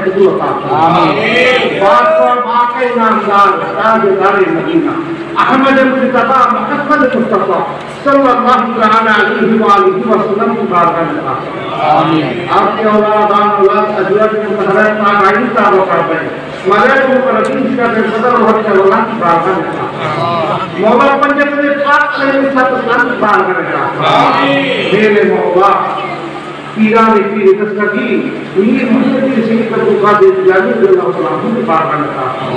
कबूल अता फरमाए। बात और वाकई नामदार ताजदार मदीना अहमद मुस्तफा मोहम्मद मुस्तफा सल्लल्लाहु अलैहि वसल्लम की बारगाह में आमीन। आपके औलादान औलाद अजवाज के मुतहरत ताबाइन ताबा कर मदद को रजीज का सदर और औलाद की बारगाह में आमीन। मौला पंजत ने पाक से इस्लाम की बारगाह में आमीन। मेरे मौला पीरा ने पीर दस्तगी मीर मुहम्मद सिंह का दुआ दे जाने अल्लाह ताला की बारगाह में आमीन।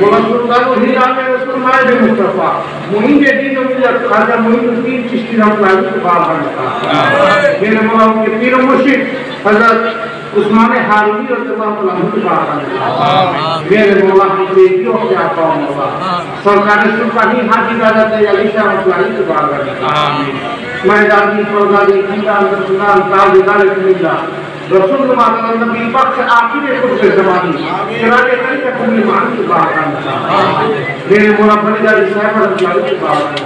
मौला सुल्तान हीरा ने रसूल माए मुस्तफा मुइन दीन मिल्लत खाजा मुइनुद्दीन चिश्ती रहमतुल्लाह की बारगाह में आमीन। मेरे मौला के पीर मुर्शिद हजरत उस्मान हारूनी रज़ियल्लाहु ताला अन्हु की बारगाह में आमीन। मेरे मौला हमसे जो क्या पाओ मौला सरकार सुल्तानी हाजी दादा अली शाह रहमतुल्लाह की बारगाह में आमीन। मैदानी फौजादी खंडान रसूलान ताजदार मिल्ला रसूल माता नबी बख्श आखिर कुछ ज़मानी चरागे तरीका कुल मान की बारगाह में आमीन। मेरे मौला फरीदारी साहब रहमतुल्लाह की बारगाह में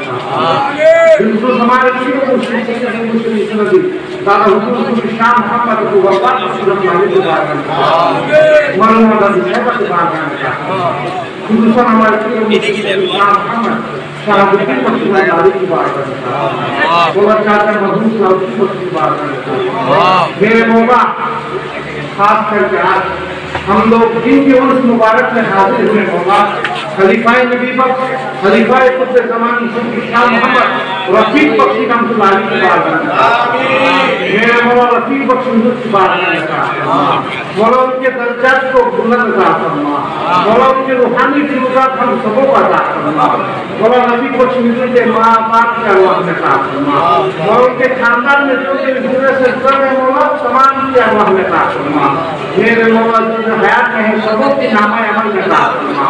आमीन। बिल्कुल हमारे पीर मुर्शिद सिंह मुस्लिम सुन्नती दादा हुजूर शाह मोहम्मद को वफात रहमतुल्लाह की बारगाह में आमीन। मौलाना दादी साहब की बारगाह में आमीन। खुसूसन हमारे पीर मुर्शिद शाह मोहम्मद शाहबुद्दीन मखदूम की बारगाह में आमीन। वो चाचा मखदूम साहब की बारगाह में आमीन। मेरे मौला खास करके आज हम लोग जिनके उर्स मुबारक में हाजिर हुए मौला खलीफाए नबी बख्श खलीफाए कुद्दस ज़मानी सुल्तान शाह मोहम्मद रफीक बख्शी रहमतुल्लाह की बारगाह में आमीन। मेरे मौला रफीक बख्शी की बारगाह में आमीन। मौला उनके दर्जात को बुलंद अता फरमा। मौला उनके रूहानी ज़रूरत हम सबों को अता फरमा। मौला रफीक बख्शी के माँ बाप के अल्लाह में अता फरमा। मौला उनके खानदान में जो गुजरे से गुजरे मौला तमाम की अल्लाह में अता फरमा। मेरे मौला जो हयात में है सबों की नामाए अमल में अता फरमा।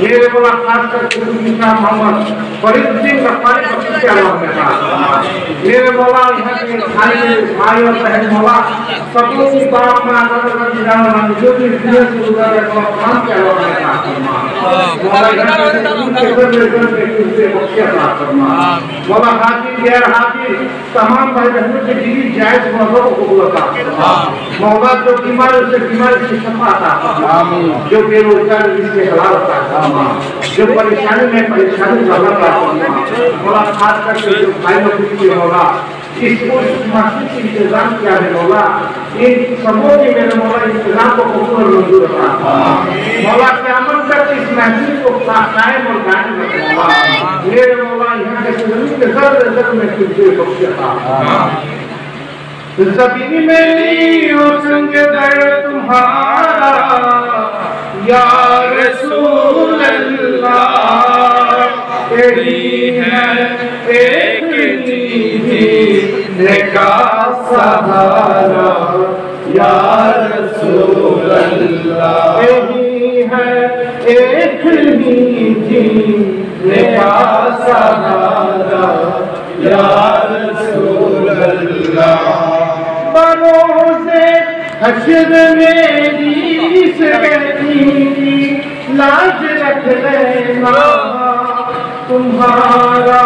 मेरे मौला खास करके शाह मोहम्मद फरीदुद्दीन गफ्फारी बख्शी के अल्लाह में अता फरमा। मेरे मौला यहाँ के भाई और बहन मौला सबों की बाप माँ जो भी दुनिया से गुजरे तमाम के अल्लाह में अता फरमा। मौला मौला हाजिर गैर हाजिर तमाम भाई बहनों के दीनी जायज मौजों को कबूल अता फरमा। मौला जो बीमार उसे बीमारी से शफा अता फरमा। जो बेरोजगार इससे हलाल अता फरमा। जो परेशानी में परेशानी से हलाल अता फरमा। मौला खास करके जो भाई बहनों के मौला इस मस्जिद के इंतजाम किया है मौला इन सबों के मेरे मौला इंतजाम को कबूल और मंजूर अता फरमा। मौला क़यामत तक इस महफिल को कायम और दायम रखे मौला। मेरे मौला यहाँ के ज़मीन के ज़र में तुझे बख्श अता फरमा। ज़मीन मेरी हो संग दर तुम्हारा या रसूल अल्लाह तेरी है एक का सहारा या रसूल अल्लाह तेरी है एक का सहारा या रसूल अल्लाह। बरोज़े हश्र मेरी से लाज रख लेना तुम्हारा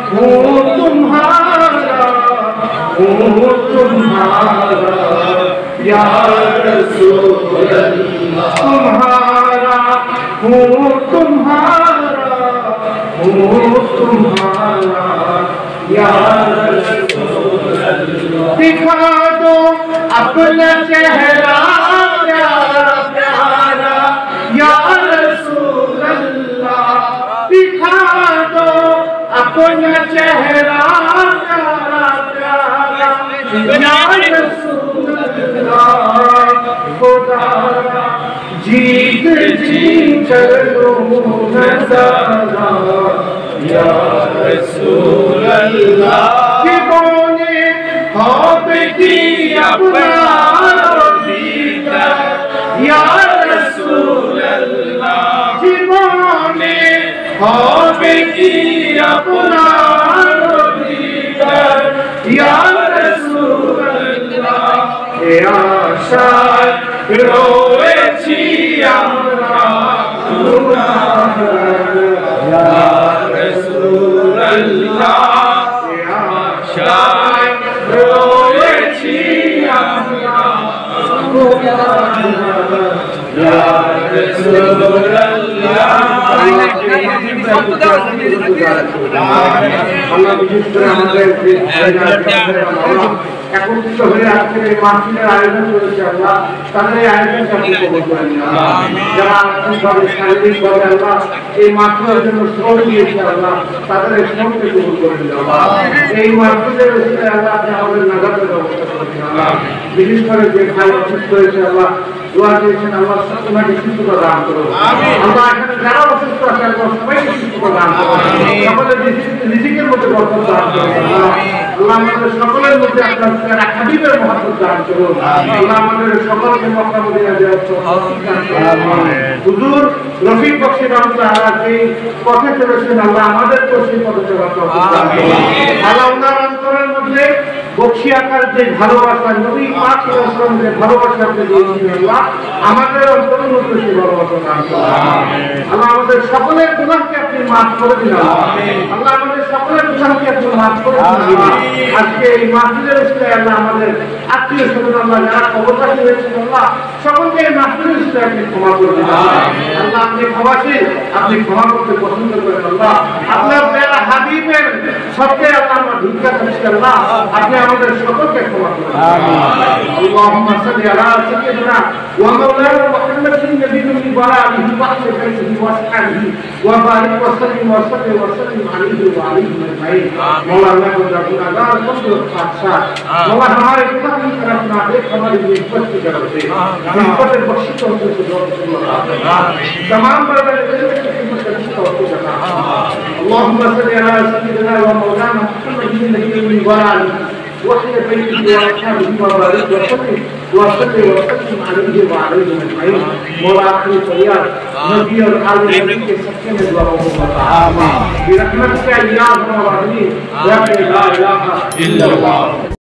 हूँ तुम्हारा हूँ तुम्हारा या रसूल अल्लाह। तुम्हारा हूँ तुम्हारा हूँ तुम्हारा या रसूल अल्लाह। दिखा दो अपना चेहरा प्यारा प्यारा या रसूल अल्लाह। दिखा दो अपना चेहरा प्यारा प्यारा या रसूल अल्लाह। खुदा जीत जी कर लूं नज़ारा या रसूल अल्लाह। जीवोने ख्वाब की अपना दीदार या रसूल अल्लाह। जीवोने ख्वाब की अपना दीदार या रसूल अल्लाह। या शाद रोए छी हमरा गुनाह या रसूल अल्लाह। या शाद रोए छी हमरा गुनाह আল্লাহ বিশেষ করে আমাদের একত্রিত হয়ে আজকের এই মাহফিলের আয়োজন করেছে আল্লাহ, তাদের এই আয়োজনকে আপনি কবুল করে নিন আল্লাহ। যারা আর্থিকভাবে শারীরিকভাবে আল্লাহ এই মাহফিলের জন্য শ্রম দিয়েছে আল্লাহ, তাদের এই শ্রমকে কবুল করে নিন আল্লাহ। এই মাহফিলের বিষয়ে আল্লাহ আপনি আমাদের নাজাতের ব্যবস্থা করে দিন আল্লাহ। বিশেষ করে যে ভাই অসুস্থ হয়েছে আল্লাহ, দোয়া দিয়েছেন আল্লাহ, ওনাকে সুস্থতা দান করুন আল্লাহ। এখানে যারা অসুস্থ আছে আল্লাহ সবাইকে সুস্থতা দান করুন, সকলের রিজিকের মধ্যে বরকত দান করুন আল্লাহ। আল্লাহ আমাদের সকলের মধ্যে আপনার হাবিবের মহব্বত দান করুন আল্লাহ। আমাদের সকলকে মক্কা মদিনা যাওয়ার তৌফিক দান করুন। হুজুর রফিক বখশি রহমাতুল্লাহ যে পথে চলেছেন আল্লাহ, আমাদেরকে সেই পথে চলার তৌফিক দান করুন আল্লাহ। ওনার অন্তরের মধ্যে বখশি আকার যে ভালোবাসা, নবী পাক সাল্লাল্লাহু আলাইহি ওয়াসাল্লাম যে ভালোবাসা আপনি দিয়েছেন আল্লাহ, আমাদের অন্তরের মধ্যে সেই ভালোবাসা দান করুন আল্লাহ। আমাদের সকলের গুনাহকে আপনি মাফ করে দিন আল্লাহ। আমাদের সকলের গুনাহকে আপনি মাফ করে দিন আল্লাহ। আজকে এই মাহফিলের উসিলায় আল্লাহ আমাদের আত্মীয় স্বজন আল্লাহ যারা কবরবাসী হয়েছেন আল্লাহ, সকলকে এই মাহফিলের উসিলায় আপনি ক্ষমা করে দিন আল্লাহ। আপনি ক্ষমাশীল, আপনি ক্ষমা করতে পছন্দ করেন আল্লাহ। আপনার প্যারা হাবিবের সবকে আল্লাহ আমরা ভিক্ষা করছি আল্লাহ, আপনি আমাদের সকলকে ক্ষমা করুন আল্লাহুম্মা সাল্লি আলা সাইয়্যিদিনা ওয়া মাওলানা মুহাম্মাদিন নাবিয়্যিল ওয়া আলিহি ওয়া সাহবিহি ওয়া আসহাবিহি ওয়া বারিক ওয়া সাল্লিম ওয়া সাল্লিম ওয়া সাল্লিম আলাইহি ওয়া আলিহি আজমাইন। मौलाना को गुनाहगार को बादशाह मौला हमारे गुनाह की तरफ ना देख, हमारी निस्बत की तरफ से निस्बत बख्शी को हमसे तमाम बरकत की खिदमत करने की तौफीक अता अल्लाहुम्मा सल्ली अला सय्यिदिना व मौलाना मुहम्मदिन नबिय्यिल व आलिहि وحي بيته وأصحابه وبارك وسلم وسلم عليه وعلى آله أجمعين। मौला आखिरी फरियाद नबी और आले नबी के सच्चे में दुआ हो आमीन। برحمتك يا ارحم الراحمين لا اله الا الله।